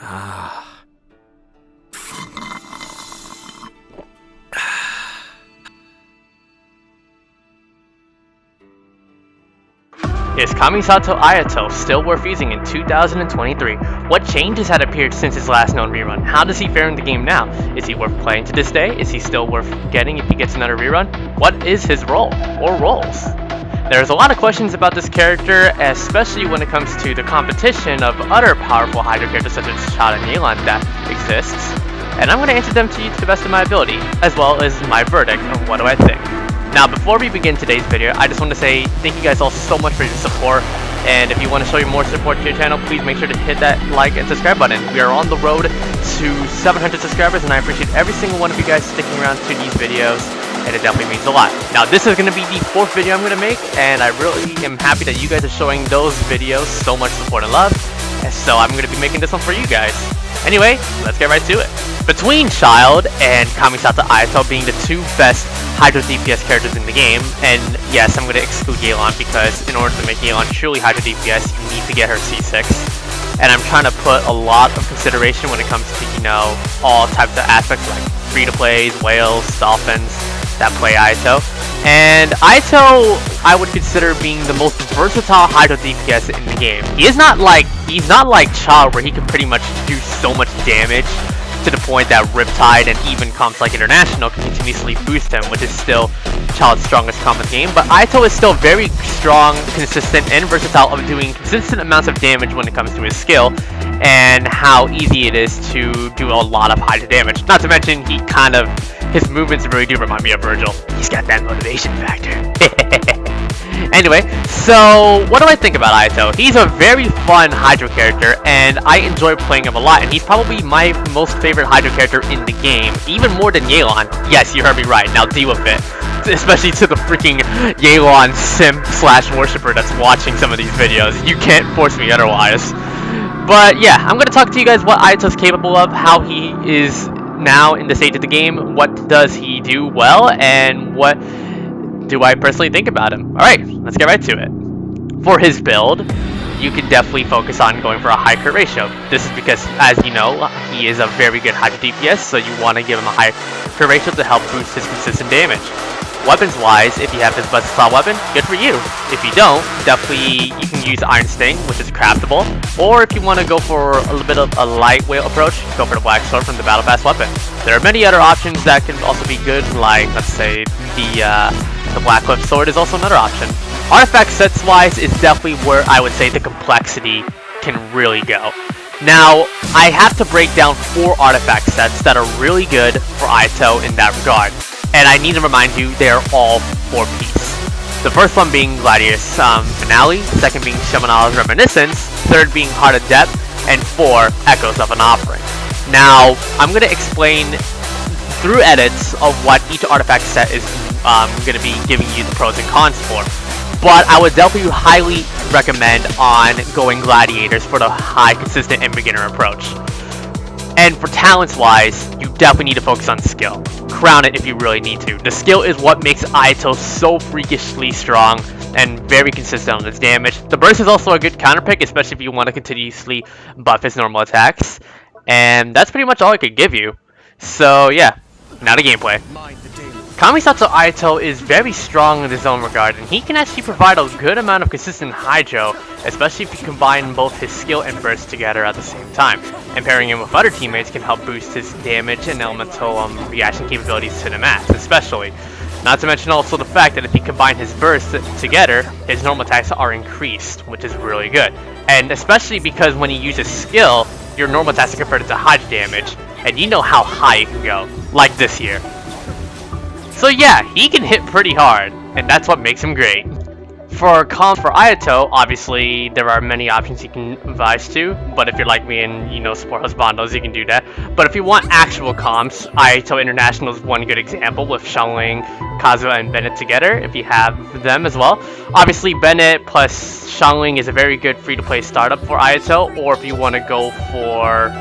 Ah. Is Kamisato Ayato still worth using in 2023? What changes had appeared since his last known rerun? How does he fare in the game now? Is he worth playing to this day? Is he still worth getting if he gets another rerun? What is his role, or roles? There's a lot of questions about this character, especially when it comes to the competition of other powerful Hydro characters such as Chad and Yelan that exists, and I'm going to answer them to you to the best of my ability, as well as my verdict of what do I think. Now, before we begin today's video, I just want to say thank you guys all so much for your support, and if you want to show you more support to your channel, please make sure to hit that like and subscribe button. We are on the road to 700 subscribers, and I appreciate every single one of you guys sticking around to these videos, and it definitely means a lot. Now, this is going to be the 4th video I'm going to make, and I really am happy that you guys are showing those videos so much support and love, and so I'm going to be making this one for you guys. Anyway, let's get right to it. Between Child and Kamisato Ayato being the 2 best Hydro DPS characters in the game, and yes, I'm going to exclude Yelan because in order to make Yelan truly Hydro DPS, you need to get her C6. And I'm trying to put a lot of consideration when it comes to, you know, all types of aspects like free-to-plays, whales, dolphins that play Ayato. And Ayato, I would consider being the most versatile Hydro DPS in the game. He's not like Child, where he can pretty much do so much damage to the point that Riptide and even comps like International can continuously boost him, which is still Child's strongest comp in the game. But Ayato is still very strong, consistent, and versatile of doing consistent amounts of damage when it comes to his skill, and how easy it is to do a lot of Hydro damage. Not to mention, his movements really do remind me of Virgil. He's got that motivation factor. Anyway, so what do I think about Ayato? He's a very fun Hydro character, and I enjoy playing him a lot, and he's probably my most favorite Hydro character in the game, even more than Yelan. Yes, you heard me right, now deal with it. Especially to the freaking Yelan simp/worshipper that's watching some of these videos. You can't force me otherwise. But yeah, I'm going to talk to you guys what Ayato's capable of, how he is now in the stage of the game, what does he do well, and what do I personally think about him. Alright, let's get right to it. For his build, you can definitely focus on going for a high crit ratio. This is because, as you know, he is a very good Hydro DPS, so you want to give him a high crit ratio to help boost his consistent damage. Weapons-wise, if you have this versatile weapon, good for you. If you don't, definitely you can use Iron Sting, which is craftable. Or if you want to go for a little bit of a lightweight approach, go for the Black Sword from the Battle Pass weapon. There are many other options that can also be good, like, let's say, the Black Cliff Sword is also another option. Artifact sets-wise is definitely where I would say the complexity can really go. Now, I have to break down 4 artifact sets that are really good for Ayato in that regard. And I need to remind you, they are all 4-piece. The first one being Gladius Finale, second being Shamanala's Reminiscence, third being Heart of Depth, and 4, Echoes of an Offering. Now, I'm going to explain through edits of what each artifact set is going to be giving you the pros and cons for. But I would definitely highly recommend on going Gladiators for the high, consistent, and beginner approach. And for talents wise, you definitely need to focus on skill. Crown it if you really need to. The skill is what makes Ayato so freakishly strong and very consistent on his damage. The burst is also a good counter pick, especially if you want to continuously buff his normal attacks. And that's pretty much all I could give you. So yeah, now the gameplay. Kamisato Ayato is very strong in his own regard, and he can actually provide a good amount of consistent Hydro, especially if you combine both his skill and burst together at the same time. And pairing him with other teammates can help boost his damage and elemental reaction capabilities to the max, especially. Not to mention also the fact that if you combine his bursts together, his normal attacks are increased, which is really good. And especially because when you use his skill, your normal attacks are converted to Hydro damage, and you know how high it can go, like this here. So yeah, he can hit pretty hard, and that's what makes him great. For comps for Ayato, obviously there are many options you can advise to, but if you're like me and you know support husbandos, you can do that. But if you want actual comps, Ayato International is one good example with Xiangling, Kazuha, and Bennett together, if you have them as well. Obviously Bennett plus Xiangling is a very good free-to-play startup for Ayato, or if you want to go for,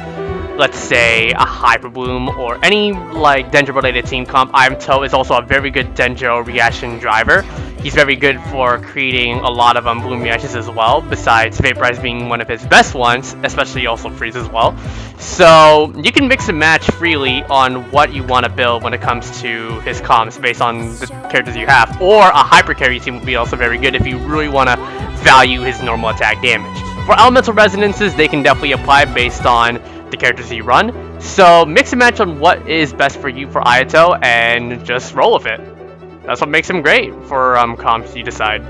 let's say, a Hyper Bloom or any like Dendro related team comp, Ayato is also a very good Dendro reaction driver. He's very good for creating a lot of bloom reactions as well, besides Vaporize being one of his best ones, especially also Freeze as well. So you can mix and match freely on what you want to build when it comes to his comms based on the characters you have. Or a Hyper Carry team would be also very good if you really want to value his normal attack damage. For Elemental Resonances, they can definitely apply based on the characters you run. So mix and match on what is best for you for Ayato and just roll with it. That's what makes him great for comps, you decide.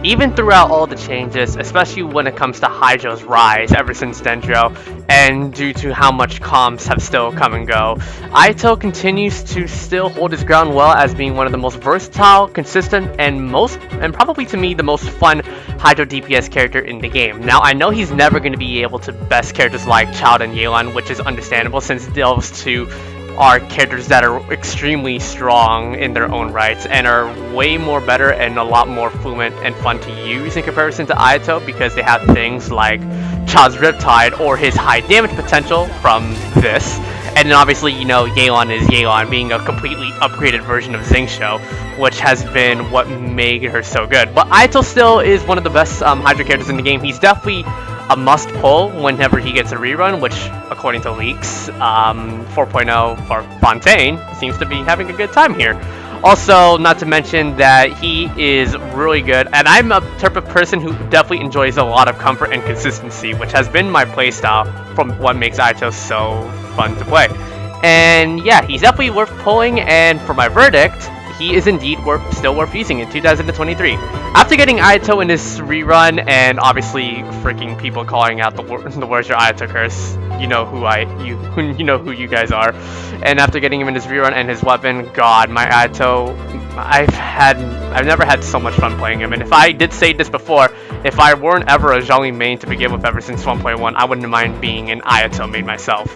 Even throughout all the changes, especially when it comes to Hydro's rise ever since Dendro, and due to how much comps have still come and go, Ayato continues to still hold his ground well as being one of the most versatile, consistent, and probably to me the most fun Hydro DPS character in the game. Now I know he's never going to be able to best characters like Child and Yelan, which is understandable since those two are characters that are extremely strong in their own rights and are way more better and a lot more fluent and fun to use in comparison to Ayato because they have things like Child's Riptide or his high damage potential from this. And then obviously, you know, Yelan is Yelan, being a completely upgraded version of Xingqiu, which has been what made her so good. But Ayato still is one of the best Hydro characters in the game. He's definitely a must pull whenever he gets a rerun, which according to leaks, 4.0 for Fontaine seems to be having a good time here. Also, not to mention that he is really good, and I'm a type of person who definitely enjoys a lot of comfort and consistency, which has been my playstyle from what makes Ayato so fun to play. And yeah, he's definitely worth pulling, and for my verdict, he is indeed still worth using in 2023. After getting Ayato in this rerun, and obviously freaking people calling out the Where's Your Ayato curse, you know who you guys are. And after getting him in his rerun and his weapon, God, my Ayato, I've never had so much fun playing him. And if I did say this before, if I weren't ever a Zhongli main to begin with ever since 1.1, I wouldn't mind being an Ayato main myself.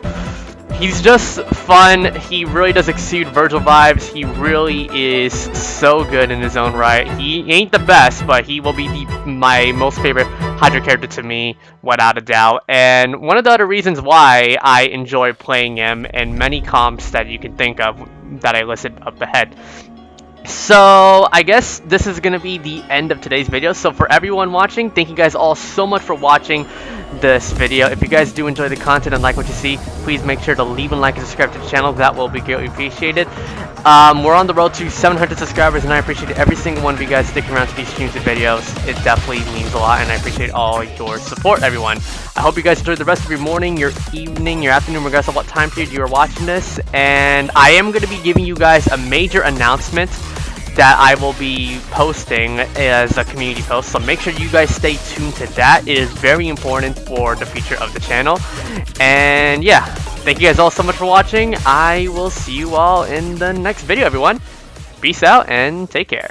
He's just fun. He really does exude Virgil vibes. He really is so good in his own right. He ain't the best, but he will be my most favorite Hydro character to me, without a doubt. And one of the other reasons why I enjoy playing him in many comps that you can think of that I listed up ahead. So I guess this is going to be the end of today's video. So for everyone watching, thank you guys all so much for watching this video. If you guys do enjoy the content and like what you see, please make sure to leave a like and subscribe to the channel. That will be greatly appreciated. We're on the road to 700 subscribers, and I appreciate every single one of you guys sticking around to these streams and videos. It definitely means a lot, and I appreciate all your support, everyone. I hope you guys enjoyed the rest of your morning, your evening, your afternoon, regardless of what time period you are watching this. And I am going to be giving you guys a major announcement that I will be posting as a community post, so make sure you guys stay tuned to that. It is very important for the future of the channel. And yeah, thank you guys all so much for watching. I will see you all in the next video, everyone. Peace out and take care.